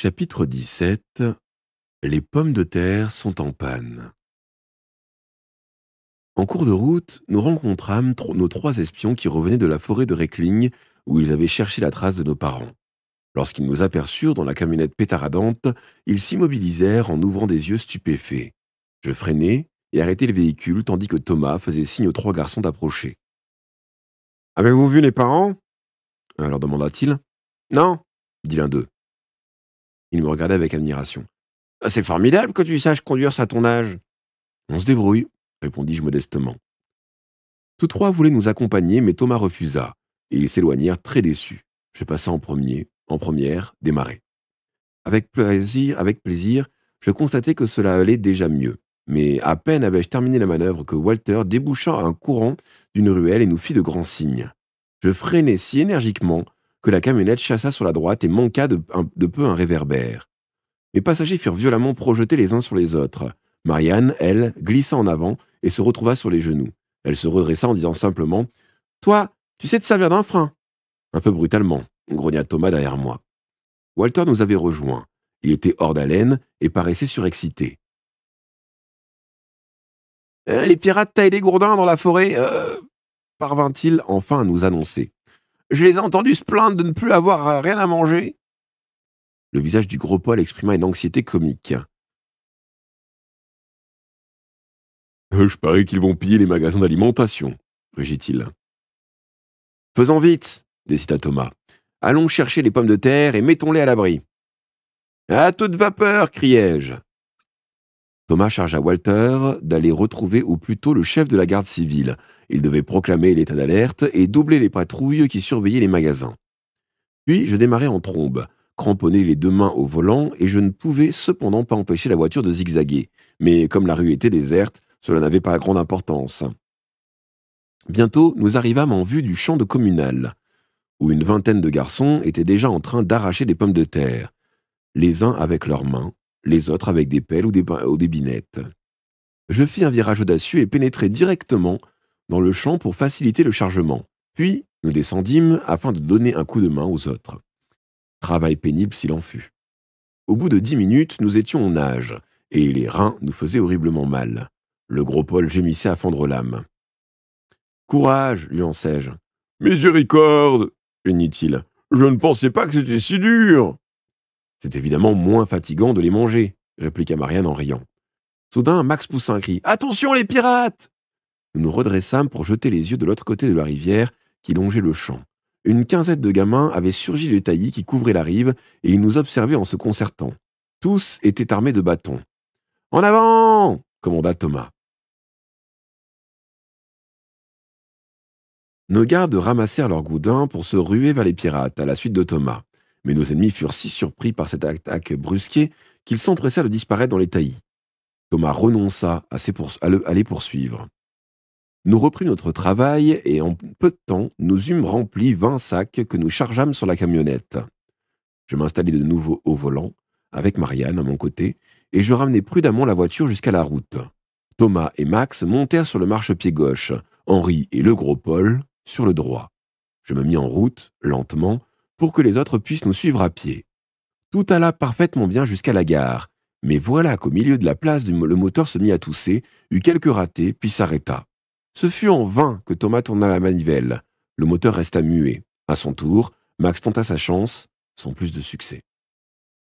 Chapitre 17. Les pommes de terre sont en panne. En cours de route, nous rencontrâmes nos 3 espions qui revenaient de la forêt de Reckling où ils avaient cherché la trace de nos parents. Lorsqu'ils nous aperçurent dans la camionnette pétaradante, ils s'immobilisèrent en ouvrant des yeux stupéfaits. Je freinai et arrêtai le véhicule tandis que Thomas faisait signe aux 3 garçons d'approcher. « Avez-vous vu les parents ?» leur demanda-t-il. « Non, » dit l'un d'eux. Il me regardait avec admiration. « C'est formidable que tu saches conduire ça à ton âge. »« On se débrouille, » répondis-je modestement. Tous 3 voulaient nous accompagner, mais Thomas refusa, et ils s'éloignèrent très déçus. Je passai en première, démarrai. Avec plaisir, je constatai que cela allait déjà mieux. Mais à peine avais-je terminé la manœuvre que Walter déboucha un courant d'une ruelle et nous fit de grands signes. Je freinai si énergiquement que la camionnette chassa sur la droite et manqua de peu un réverbère. Mes passagers furent violemment projetés les uns sur les autres. Marianne, elle, glissa en avant et se retrouva sur les genoux. Elle se redressa en disant simplement « Toi, tu sais te servir d'un frein ?» Un peu brutalement, grogna Thomas derrière moi. Walter nous avait rejoints. Il était hors d'haleine et paraissait surexcité. « Les pirates taillent des gourdins dans la forêt, parvint-il enfin à nous annoncer. « Je les ai entendus se plaindre de ne plus avoir rien à manger. » Le visage du gros Paul exprima une anxiété comique. « Je parie qu'ils vont piller les magasins d'alimentation, » rugit-il. « Faisons vite, » décida Thomas. « Allons chercher les pommes de terre et mettons-les à l'abri. »« À toute vapeur !» criai-je. Thomas chargea Walter d'aller retrouver au plus tôt le chef de la garde civile. Il devait proclamer l'état d'alerte et doubler les patrouilles qui surveillaient les magasins. Puis je démarrai en trombe, cramponné les 2 mains au volant, et je ne pouvais cependant pas empêcher la voiture de zigzaguer. Mais comme la rue était déserte, cela n'avait pas grande importance. Bientôt, nous arrivâmes en vue du champ de communal, où une vingtaine de garçons étaient déjà en train d'arracher des pommes de terre, les uns avec leurs mains, les autres avec des pelles ou des binettes. Je fis un virage audacieux et pénétrai directement dans le champ pour faciliter le chargement. Puis, nous descendîmes afin de donner un coup de main aux autres. Travail pénible s'il en fut. Au bout de 10 minutes, nous étions en nage, et les reins nous faisaient horriblement mal. Le gros Paul gémissait à fendre l'âme. « Courage !» lui lançai-je. « Miséricorde !» plaignit-il. « Je ne pensais pas que c'était si dur !»« C'est évidemment moins fatigant de les manger !» répliqua Marianne en riant. Soudain, Max poussa un cri. « Attention les pirates !» Nous nous redressâmes pour jeter les yeux de l'autre côté de la rivière qui longeait le champ. Une quinzaine de gamins avaient surgi des taillis qui couvraient la rive et ils nous observaient en se concertant. Tous étaient armés de bâtons. « En avant !» commanda Thomas. Nos gardes ramassèrent leurs goudins pour se ruer vers les pirates à la suite de Thomas. Mais nos ennemis furent si surpris par cette attaque brusquée qu'ils s'empressèrent de disparaître dans les taillis. Thomas renonça à les poursuivre. Nous reprîmes notre travail et en peu de temps, nous eûmes rempli 20 sacs que nous chargeâmes sur la camionnette. Je m'installai de nouveau au volant, avec Marianne à mon côté, et je ramenai prudemment la voiture jusqu'à la route. Thomas et Max montèrent sur le marchepied gauche, Henri et le gros Paul sur le droit. Je me mis en route, lentement, pour que les autres puissent nous suivre à pied. Tout alla parfaitement bien jusqu'à la gare, mais voilà qu'au milieu de la place, le moteur se mit à tousser, eut quelques ratés, puis s'arrêta. Ce fut en vain que Thomas tourna la manivelle. Le moteur resta muet. À son tour, Max tenta sa chance, sans plus de succès.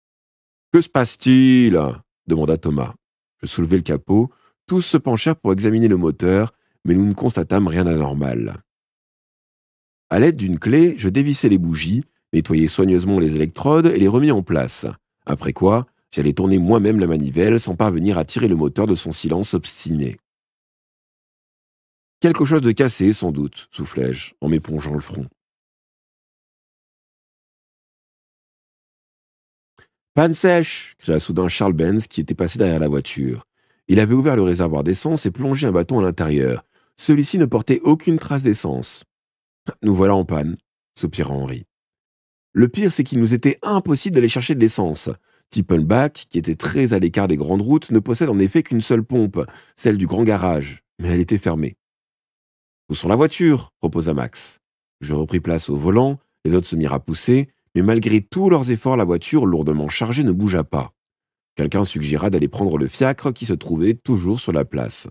« Que se passe-t-il » demanda Thomas. Je soulevai le capot. Tous se penchèrent pour examiner le moteur, mais nous ne constatâmes rien d'anormal. À l'aide d'une clé, je dévissai les bougies, nettoyai soigneusement les électrodes et les remis en place. Après quoi, j'allais tourner moi-même la manivelle sans parvenir à tirer le moteur de son silence obstiné. « Quelque chose de cassé, sans doute, » soufflai-je, en m'épongeant le front. « Panne sèche !» cria soudain Charles Benz qui était passé derrière la voiture. Il avait ouvert le réservoir d'essence et plongé un bâton à l'intérieur. Celui-ci ne portait aucune trace d'essence. « Nous voilà en panne !» soupira Henri. Le pire, c'est qu'il nous était impossible d'aller chercher de l'essence. Tippelbach, qui était très à l'écart des grandes routes, ne possède en effet qu'une seule pompe, celle du grand garage, mais elle était fermée. « Poussons la voiture !» proposa Max. Je repris place au volant, les autres se mirent à pousser, Mais malgré tous leurs efforts, la voiture, lourdement chargée, ne bougea pas. Quelqu'un suggéra d'aller prendre le fiacre qui se trouvait toujours sur la place.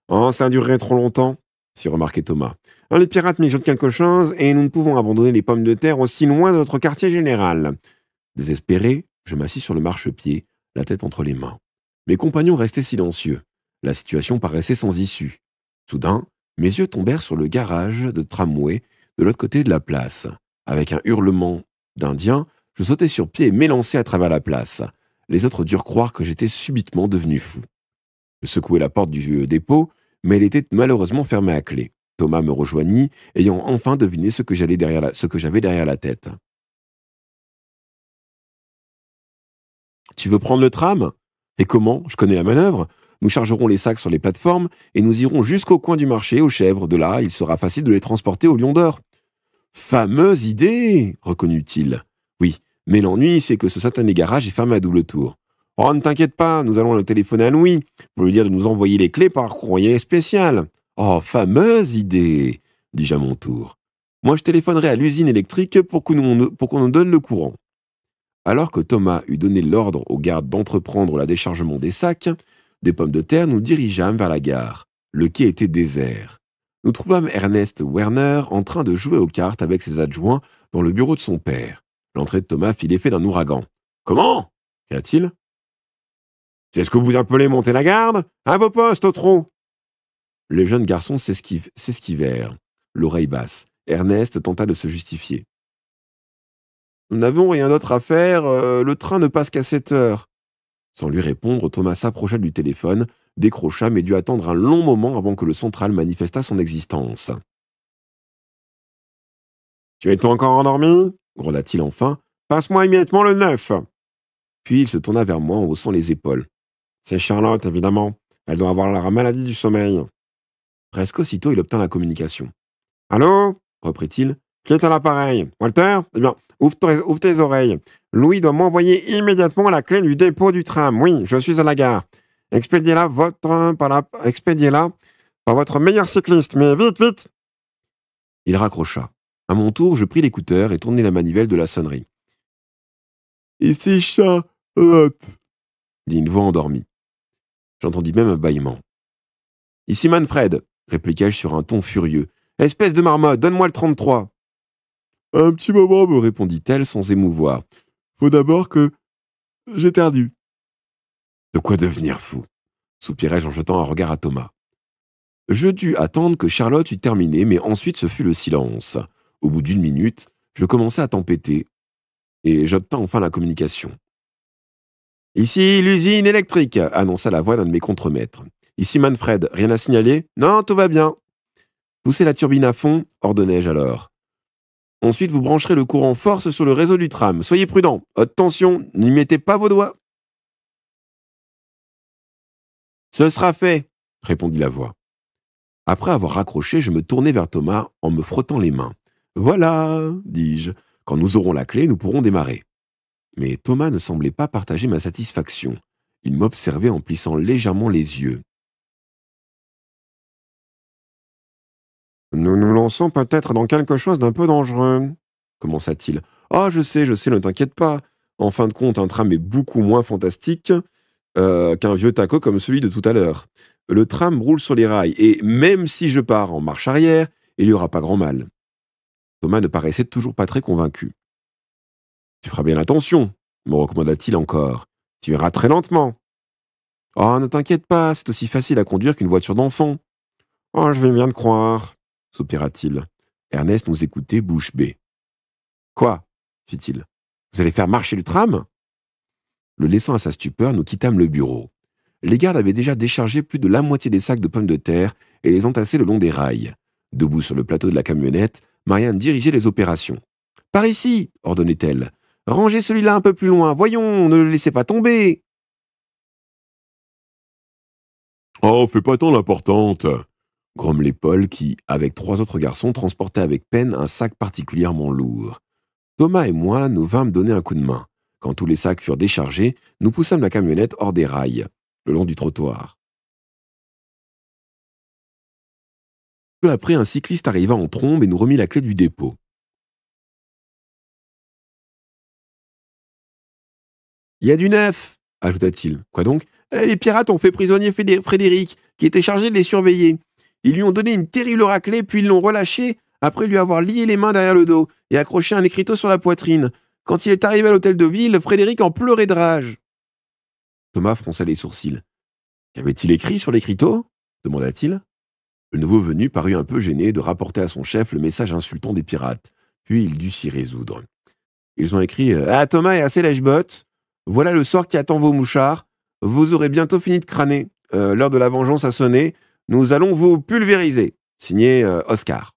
Oh, ça a duré trop longtemps, fit remarquer Thomas. Les pirates mijotent quelque chose et nous ne pouvons abandonner les pommes de terre aussi loin de notre quartier général. Désespéré, je m'assis sur le marchepied, la tête entre les mains. Mes compagnons restaient silencieux. La situation paraissait sans issue. Soudain, mes yeux tombèrent sur le garage de tramway de l'autre côté de la place. Avec un hurlement d'Indien, je sautai sur pied et m'élançai à travers la place. Les autres durent croire que j'étais subitement devenu fou. Je secouai la porte du dépôt, mais elle était malheureusement fermée à clé. Thomas me rejoignit, ayant enfin deviné ce que j'avais derrière la tête. « Tu veux prendre le tram ? Et comment ? Je connais la manœuvre. Nous chargerons les sacs sur les plateformes et nous irons jusqu'au coin du marché, aux chèvres. De là, il sera facile de les transporter au Lion d'Or. » « Fameuse idée !» reconnut-il. « Oui, mais l'ennui, c'est que ce satané garage est fermé à double tour. »« Oh, ne t'inquiète pas, nous allons le téléphoner à Louis pour lui dire de nous envoyer les clés par courrier spécial. »« Oh, fameuse idée !» dis-je à mon tour. « Moi, je téléphonerai à l'usine électrique pour qu'on nous donne le courant. » Alors que Thomas eut donné l'ordre aux gardes d'entreprendre la déchargement des sacs, des pommes de terre, nous dirigeâmes vers la gare. Le quai était désert. Nous trouvâmes Ernest Werner en train de jouer aux cartes avec ses adjoints dans le bureau de son père. L'entrée de Thomas fit l'effet d'un ouragan. « Comment » cria-t-il. « C'est ce que vous appelez monter la garde ? À vos postes, au trot !» Les jeunes garçons s'esquivèrent, l'oreille basse. Ernest tenta de se justifier. « Nous n'avons rien d'autre à faire, le train ne passe qu'à 7 heures. » Sans lui répondre, Thomas s'approcha du téléphone, décrocha, mais dut attendre un long moment avant que le central manifestât son existence. « Tu es encore endormi ?» gronda-t-il enfin. « Passe-moi immédiatement le 9. » Puis il se tourna vers moi en haussant les épaules. « C'est Charlotte, évidemment. Elle doit avoir la maladie du sommeil. » Presque aussitôt, il obtint la communication. « Allô ?» reprit-il. « Qui est à l'appareil ? Walter ? Eh bien, ouvre tes oreilles. Louis doit m'envoyer immédiatement la clé du dépôt du tram. Oui, je suis à la gare. Expédiez-la par votre meilleur cycliste, mais vite, vite !» Il raccrocha. À mon tour, je pris l'écouteur et tournai la manivelle de la sonnerie. « Ici Charlotte !» dit une voix endormie. J'entendis même un bâillement. « Ici Manfred !» répliquai-je sur un ton furieux. « Espèce de marmotte, donne-moi le 33 !» « Un petit moment, me répondit-elle sans émouvoir. Faut d'abord que j'éternue. » De quoi devenir fou, soupirai-je en jetant un regard à Thomas. Je dus attendre que Charlotte eût terminé, mais ensuite ce fut le silence. Au bout d'1 minute, je commençai à tempêter, et j'obtins enfin la communication. « Ici l'usine électrique !» annonça la voix d'un de mes contremaîtres. « Ici Manfred, rien à signaler ? Non, tout va bien. » « Poussez la turbine à fond, ordonnai-je alors. Ensuite, vous brancherez le courant force sur le réseau du tram. Soyez prudent. Haute tension, n'y mettez pas vos doigts. »« Ce sera fait, » répondit la voix. Après avoir raccroché, je me tournai vers Thomas en me frottant les mains. « Voilà, dis-je. Quand nous aurons la clé, nous pourrons démarrer. » Mais Thomas ne semblait pas partager ma satisfaction. Il m'observait en plissant légèrement les yeux. « Nous nous lançons peut-être dans quelque chose d'un peu dangereux, » commença-t-il. « Ah, je sais, ne t'inquiète pas. En fin de compte, un tram est beaucoup moins fantastique qu'un vieux taco comme celui de tout à l'heure. Le tram roule sur les rails, et même si je pars en marche arrière, il n'y aura pas grand mal. » Thomas ne paraissait toujours pas très convaincu. « Tu feras bien attention, » me recommanda-t-il encore. « Tu iras très lentement. »« Oh, ne t'inquiète pas, c'est aussi facile à conduire qu'une voiture d'enfant. »« Oh, je vais bien te croire, » soupira-t-il. Ernest nous écoutait bouche bée. « Quoi ?» fit-il. « Vous allez faire marcher le tram ?» Le laissant à sa stupeur, nous quittâmes le bureau. Les gardes avaient déjà déchargé plus de la moitié des sacs de pommes de terre et les entassaient le long des rails. Debout sur le plateau de la camionnette, Marianne dirigeait les opérations. « Par ici !» ordonnait-elle. « Rangez celui-là un peu plus loin. Voyons, ne le laissez pas tomber. » « Oh, fais pas tant l'importante !» grommelait Paul qui, avec 3 autres garçons, transportait avec peine un sac particulièrement lourd. Thomas et moi nous vînmes donner un coup de main. Quand tous les sacs furent déchargés, nous poussâmes la camionnette hors des rails, le long du trottoir. Peu après, un cycliste arriva en trombe et nous remit la clé du dépôt. Il y a du neuf, ajouta-t-il. Quoi donc? Les pirates ont fait prisonnier Frédéric, qui était chargé de les surveiller. Ils lui ont donné une terrible raclée, puis ils l'ont relâché après lui avoir lié les mains derrière le dos et accroché un écriteau sur la poitrine. Quand il est arrivé à l'hôtel de ville, Frédéric en pleurait de rage. Thomas fronça les sourcils. Qu'avait-il écrit sur l'écriteau? Demanda-t-il. Le nouveau venu parut un peu gêné de rapporter à son chef le message insultant des pirates. Puis il dut s'y résoudre. Ils ont écrit « Ah, Thomas est assez lèche-botte. Voilà le sort qui attend vos mouchards. Vous aurez bientôt fini de crâner. L'heure de la vengeance a sonné. Nous allons vous pulvériser. » Signé Oscar.